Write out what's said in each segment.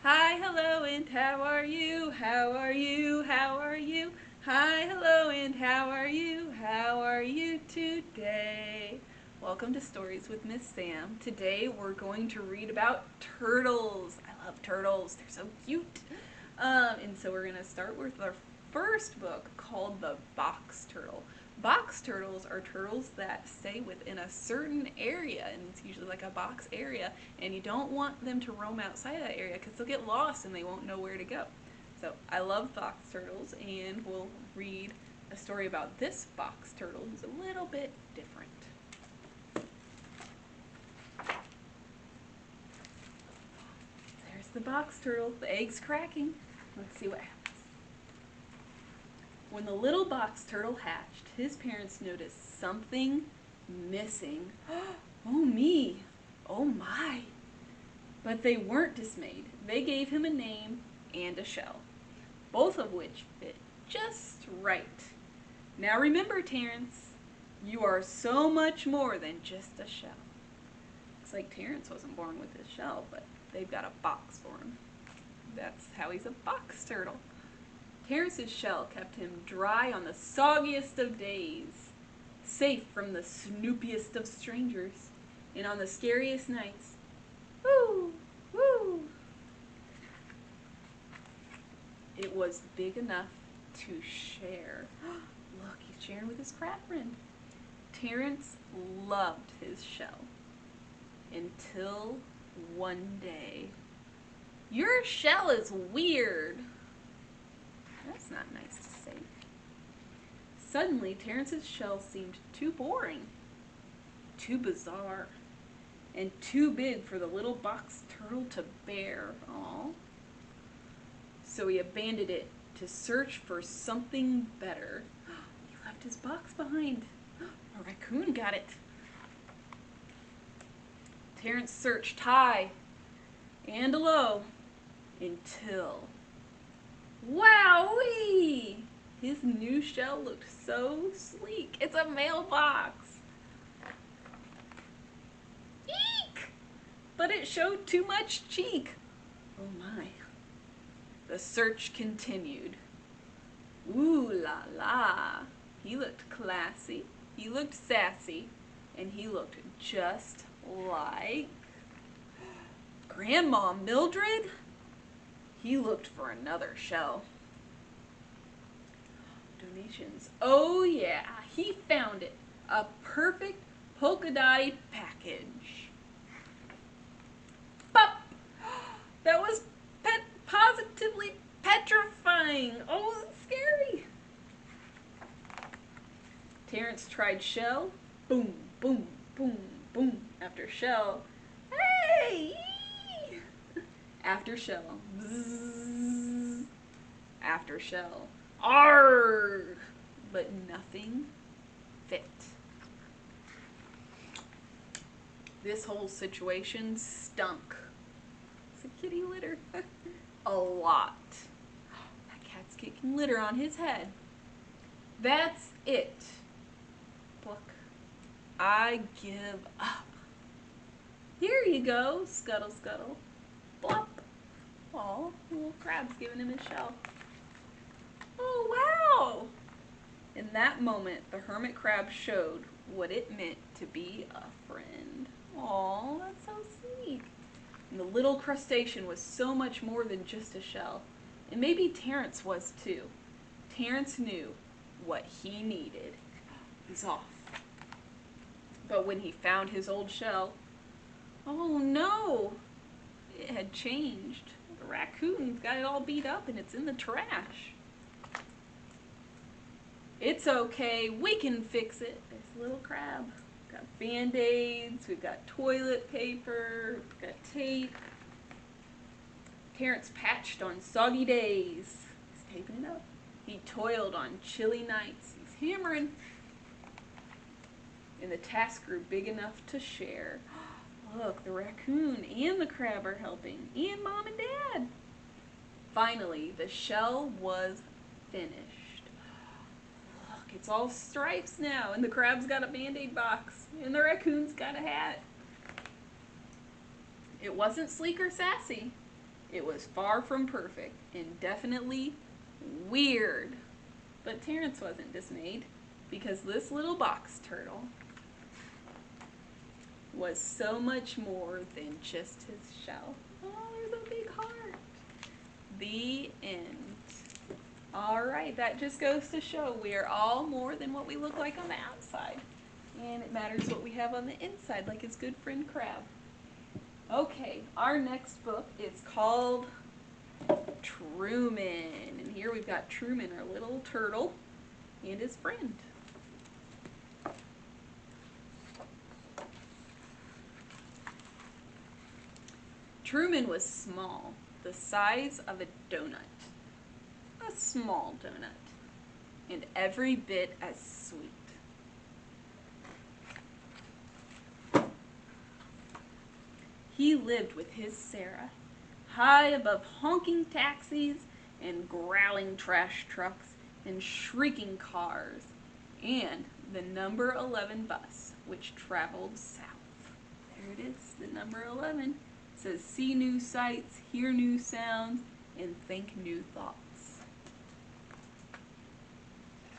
Hi, hello, and how are you? How are you? How are you? Hi, hello, and how are you? How are you today? Welcome to Stories with Miss Sam. Today we're going to read about turtles. I love turtles, they're so cute. And so we're going to start with our first book called The Box Turtle. Box turtles are turtles that stay within a certain area, and it's usually like a box area, and you don't want them to roam outside of that area because they'll get lost and they won't know where to go. So I love box turtles, and we'll read a story about this box turtle who's a little bit different. There's the box turtle, the egg's cracking. Let's see what happens. When the little box turtle hatched, his parents noticed something missing. Oh me! Oh my! But they weren't dismayed. They gave him a name and a shell, both of which fit just right. Now remember, Terrence, you are so much more than just a shell. It's like Terrence wasn't born with his shell, but they've got a box for him. That's how he's a box turtle. Terrence's shell kept him dry on the soggiest of days, safe from the snoopiest of strangers, and on the scariest nights. Woo! Woo! It was big enough to share. Look, he's sharing with his crab friend. Terrence loved his shell until one day. Your shell is weird. That's not nice to say. Suddenly, Terrence's shell seemed too boring, too bizarre, and too big for the little box turtle to bear. Aw. So he abandoned it to search for something better. He left his box behind. A raccoon got it. Terrence searched high and low until... Wowee! His new shell looked so sleek. It's a mailbox. Eek! But it showed too much cheek. Oh my. The search continued. Ooh la la. He looked classy, he looked sassy, and he looked just like Grandma Mildred. He looked for another shell. Donations. Oh yeah, he found it. A perfect polka dotted package. Pop! That was positively petrifying. Oh, it's scary. Terrence tried shell. Boom, boom, boom, boom. After shell. Hey! After shell. Bzzz. After shell. Arrgh! But nothing fit. This whole situation stunk. It's a kitty litter. A lot. That cat's kicking litter on his head. That's it. Pluck. I give up. Here you go, scuttle scuttle. Blop. Aw, little crab's giving him his shell. Oh wow! In that moment, the hermit crab showed what it meant to be a friend. Aw, that's so sweet. And the little crustacean was so much more than just a shell. And maybe Terrence was too. Terrence knew what he needed. He's off. But when he found his old shell, oh no! It had changed. The raccoon got it all beat up and it's in the trash. It's okay, we can fix it. There's a little crab. We've got band-aids, we've got toilet paper, we've got tape. Terrence patched on soggy days. He's taping it up. He toiled on chilly nights. He's hammering. And the task grew big enough to share. Look, the raccoon and the crab are helping, and Mom and Dad. Finally, the shell was finished. Look, it's all stripes now, and the crab's got a Band-Aid box, and the raccoon's got a hat. It wasn't sleek or sassy. It was far from perfect and definitely weird. But Terrence wasn't dismayed because this little box turtle was so much more than just his shell. Oh, there's a big heart. The end. Alright, that just goes to show we are all more than what we look like on the outside. And it matters what we have on the inside, like his good friend Crab. Okay, our next book is called Truman. And here we've got Truman, our little turtle, and his friend. Truman was small, the size of a donut. A small donut, and every bit as sweet. He lived with his Sarah, high above honking taxis and growling trash trucks and shrieking cars, and the number 11 bus, which traveled south. There it is, the number 11. It says, see new sights, hear new sounds, and think new thoughts.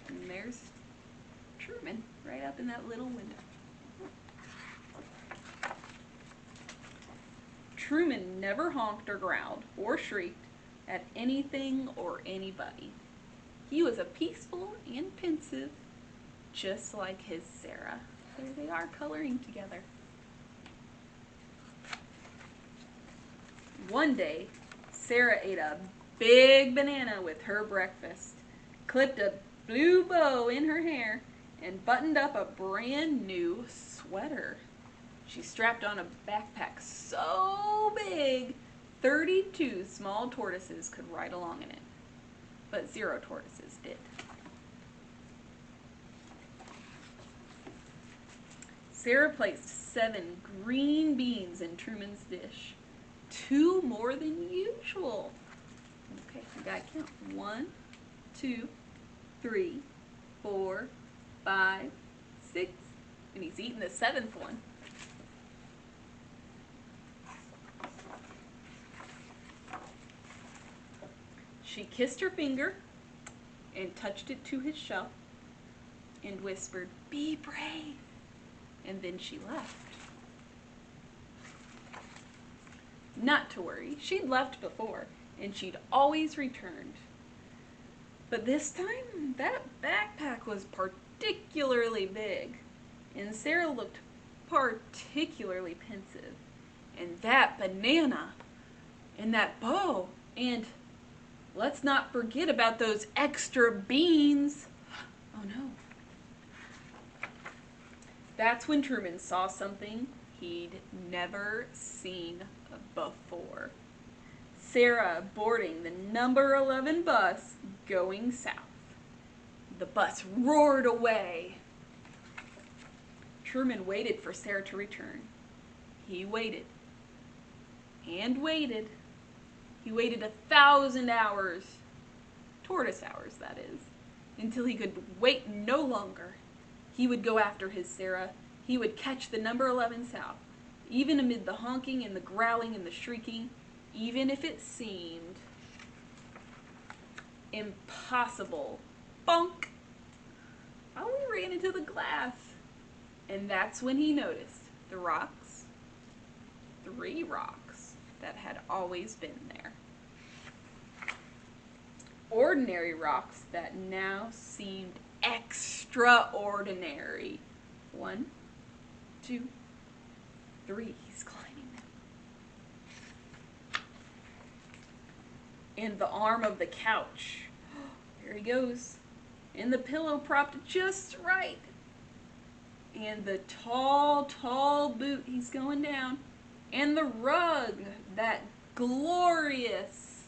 And there's Truman right up in that little window. Truman never honked or growled or shrieked at anything or anybody. He was a peaceful and pensive, just like his Sarah. There they are coloring together. One day, Sarah ate a big banana with her breakfast, clipped a blue bow in her hair, and buttoned up a brand new sweater. She strapped on a backpack so big, 32 small tortoises could ride along in it, but 0 tortoises did. Sarah placed 7 green beans in Truman's dish, 2 more than usual. Okay, we gotta count. 1, 2, 3, 4, 5, 6, and he's eating the 7th one. She kissed her finger and touched it to his shell and whispered, "Be brave," and then she left. Not to worry, she'd left before, and she'd always returned. But this time, that backpack was particularly big, and Sarah looked particularly pensive. And that banana, and that bow, and let's not forget about those extra beans. Oh no. That's when Truman saw something he'd never seen before. Sarah boarding the number 11 bus going south. The bus roared away. Truman waited for Sarah to return. He waited and waited. He waited 1,000 hours, tortoise hours that is, until he could wait no longer. He would go after his Sarah. He would catch the number 11 south, even amid the honking and the growling and the shrieking, even if it seemed impossible. Bonk! Oh, he ran into the glass. And that's when he noticed the rocks, 3 rocks that had always been there. Ordinary rocks that now seemed extraordinary. 1, 2, 3. He's climbing them. And the arm of the couch. There he goes. And the pillow propped just right. And the tall, tall boot, he's going down. And the rug, that glorious,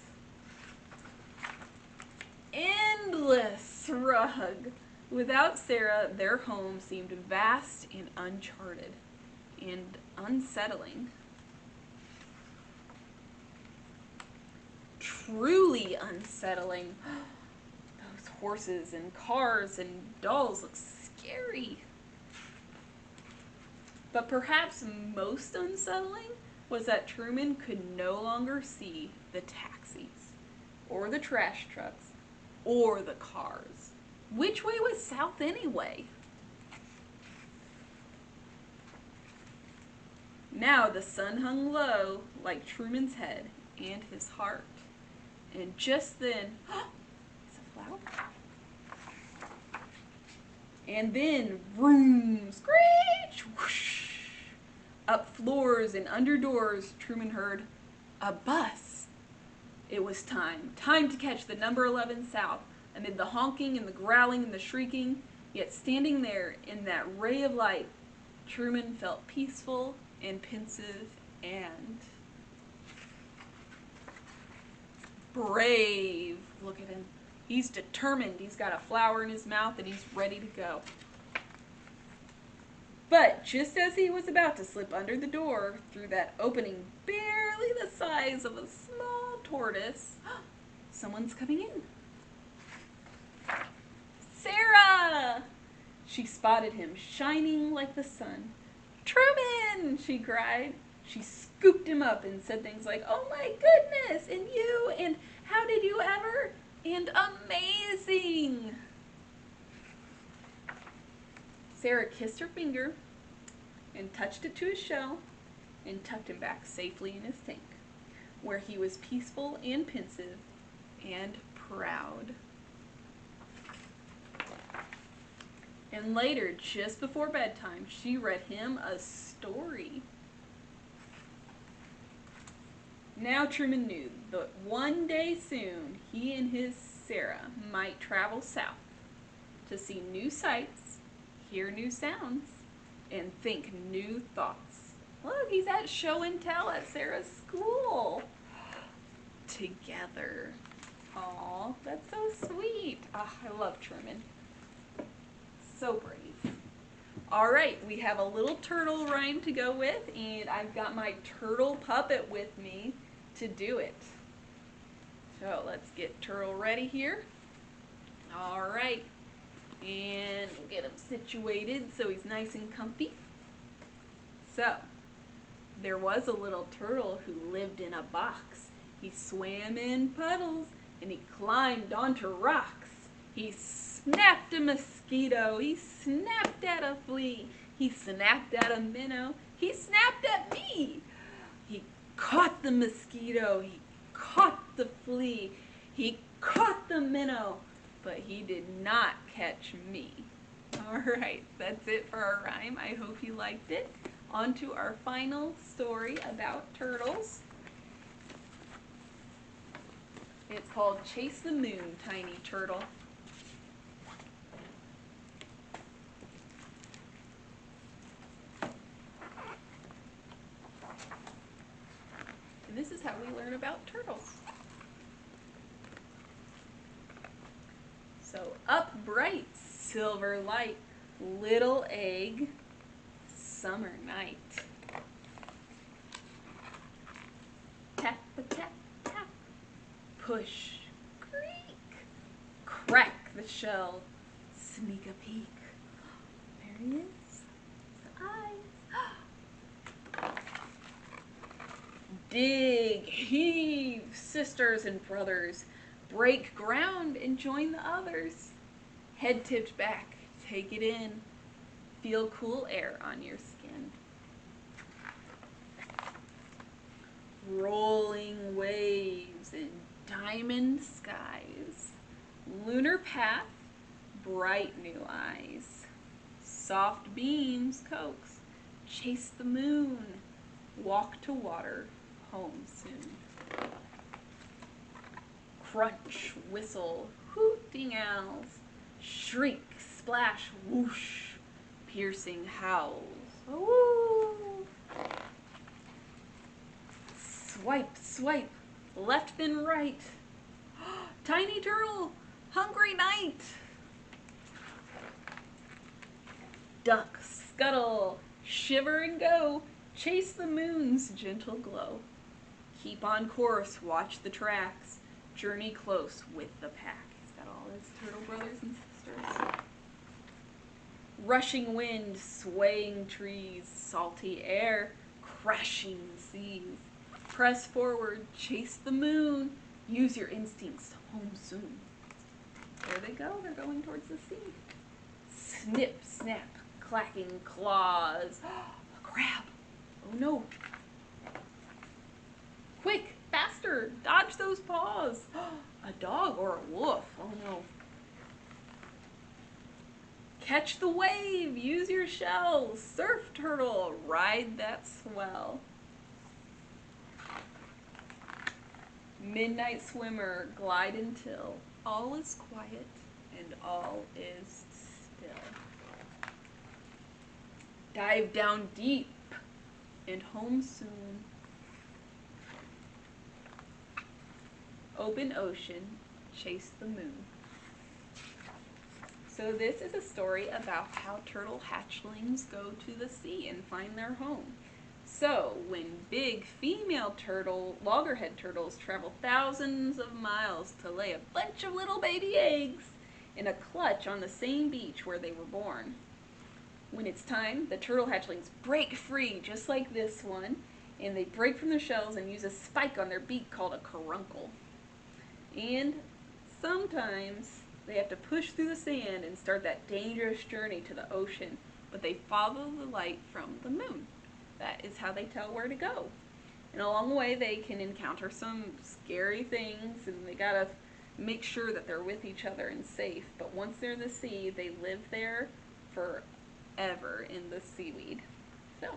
endless rug. Without Sarah, their home seemed vast and uncharted and unsettling. Truly unsettling. Those horses and cars and dolls look scary. But perhaps most unsettling was that Truman could no longer see the taxis, or the trash trucks, or the cars. Which way was south anyway? Now the sun hung low like Truman's head and his heart. And just then, it's a flower. And then, vroom, screech, whoosh. Up floors and under doors, Truman heard a bus. It was time. Time to catch the number 11 south. Amid the honking and the growling and the shrieking, yet standing there in that ray of light, Truman felt peaceful and pensive and brave. Look at him. He's determined. He's got a flower in his mouth and he's ready to go. But just as he was about to slip under the door through that opening barely the size of a small tortoise, someone's coming in. Sarah! She spotted him, shining like the sun. Truman! She cried. She scooped him up and said things like, "Oh my goodness, and you, and how did you ever, and amazing!" Sarah kissed her finger and touched it to his shell and tucked him back safely in his tank, where he was peaceful and pensive and proud. And later, just before bedtime, she read him a story. Now Truman knew that one day soon he and his Sarah might travel south to see new sights, hear new sounds, and think new thoughts. Look, he's at show and tell at Sarah's school. Together. Aw, that's so sweet. Ah, I love Truman. So brave. Alright, we have a little turtle rhyme to go with, and I've got my turtle puppet with me to do it. So let's get Turtle ready here. Alright, and we'll get him situated so he's nice and comfy. So, there was a little turtle who lived in a box. He swam in puddles and he climbed onto rocks. He snapped a mosquito. He snapped at a flea. He snapped at a minnow. He snapped at me. He caught the mosquito. He caught the flea. He caught the minnow. But he did not catch me. Alright, that's it for our rhyme. I hope you liked it. On to our final story about turtles. It's called Chase the Moon, Tiny Turtle. And this is how we learn about turtles. So, up bright, silver light, little egg, summer night. Tap a tap tap, push, creak, crack the shell, sneak a peek. There he is, his eyes. Dig, heave, sisters and brothers, break ground and join the others. Head tipped back, take it in, feel cool air on your skin. Rolling waves and diamond skies, lunar path, bright new eyes, soft beams coax, chase the moon, walk to water, home soon. Crunch, whistle, hooting owls, shriek, splash, whoosh, piercing howls. Woo! Swipe, swipe, left then right. Tiny turtle, hungry night. Duck, scuttle, shiver and go, chase the moon's gentle glow. Keep on course, watch the tracks, journey close with the pack. He's got all his turtle brothers and sisters. Rushing wind, swaying trees, salty air, crashing seas. Press forward, chase the moon, use your instincts, home soon. There they go, they're going towards the sea. Snip, snap, clacking claws. A crab. Oh no. Quick, faster, dodge those paws. A dog or a wolf. Oh no. Catch the wave, use your shells. Surf turtle, ride that swell. Midnight swimmer, glide until all is quiet and all is still. Dive down deep and home soon. Open ocean, chase the moon. So this is a story about how turtle hatchlings go to the sea and find their home. So when big female loggerhead turtles travel thousands of miles to lay a bunch of little baby eggs in a clutch on the same beach where they were born. When it's time, the turtle hatchlings break free, just like this one, and they break from their shells and use a spike on their beak called a caruncle. And sometimes they have to push through the sand and start that dangerous journey to the ocean, but they follow the light from the moon. That is how they tell where to go. And along the way they can encounter some scary things, and they gotta make sure that they're with each other and safe. But once they're in the sea, they live there forever in the seaweed. So,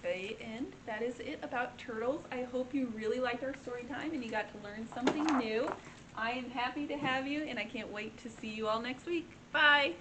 the end. That is it about turtles. I hope you really liked our story time and you got to learn something new. I am happy to have you, and I can't wait to see you all next week. Bye!